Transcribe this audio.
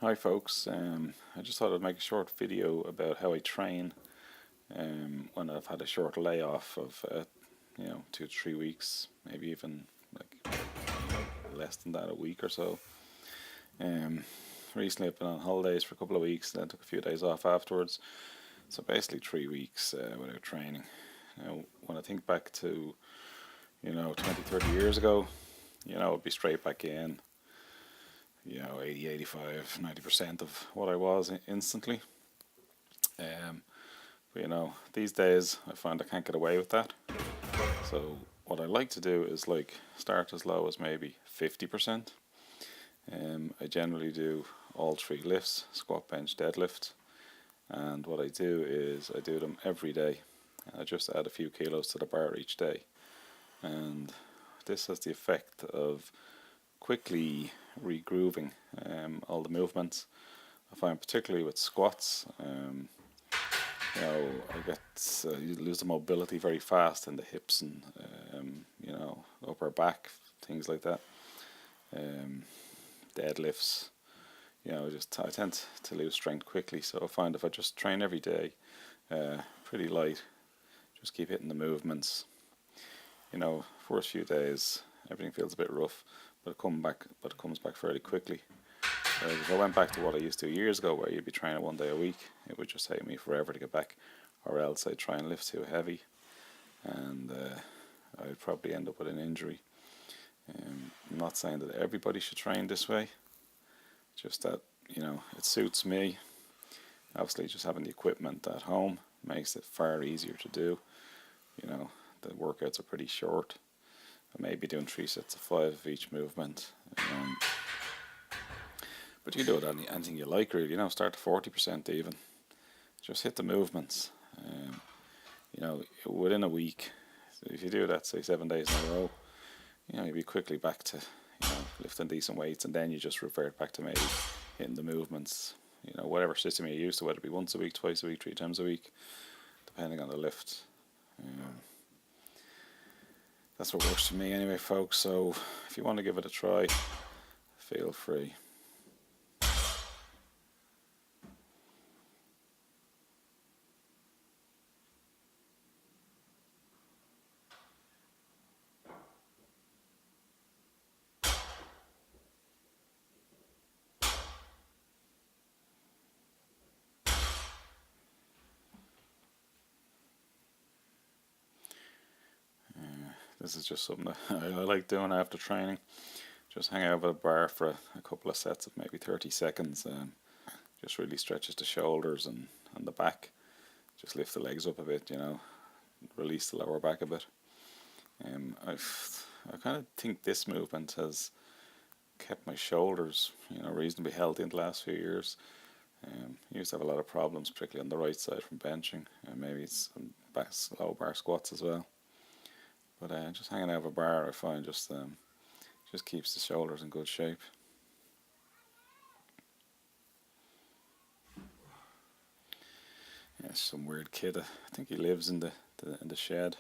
Hi folks, I just thought I'd make a short video about how I train when I've had a short layoff of 2 to 3 weeks, maybe even like less than that, a week or so. Um, Recently I've been on holidays for a couple of weeks, then took a few days off afterwards. So basically 3 weeks without training. Now, when I think back to 20, 30 years ago, I'd be straight back in. 80, 85, 90% of what I was instantly. But these days I find I can't get away with that. So what I like to do is like start as low as maybe 50%. I generally do all three lifts: squat, bench, deadlift. And what I do is I do them every day. I just add a few kilos to the bar each day. And this has the effect of quickly regrooving all the movements. I find particularly with squats, you lose the mobility very fast in the hips and upper back, things like that. Deadlifts, I tend to lose strength quickly. So I find if I just train every day, pretty light, just keep hitting the movements. First few days everything feels a bit rough, but it comes back fairly quickly. Whereas if I went back to what I used to years ago, where you'd be training 1 day a week, it would just take me forever to get back, or else I'd try and lift too heavy, and I'd probably end up with an injury. I'm not saying that everybody should train this way, just that it suits me. Obviously, just having the equipment at home makes it far easier to do. The workouts are pretty short. I may be doing 3 sets of 5 of each movement. But you can do it anything you like, really. Start to 40% even. Just hit the movements. Within a week, so if you do that, say 7 days in a row, you'll be quickly back to lifting decent weights, and then you just revert back to maybe hitting the movements. Whatever system you're used to, whether it be once a week, twice a week, 3 times a week, depending on the lift. That's what works for me anyway, folks. So if you want to give it a try, feel free. This is just something that I like doing after training. Just hang out at a bar for a couple of sets of maybe 30 seconds. Just really stretches the shoulders and the back. Just lift the legs up a bit, release the lower back a bit. I kind of think this movement has kept my shoulders, reasonably healthy in the last few years. I used to have a lot of problems, particularly on the right side from benching, and maybe it's some low bar squats as well. But just hanging out of a bar, I find just keeps the shoulders in good shape. Yeah, some weird kid. I think he lives in the shed.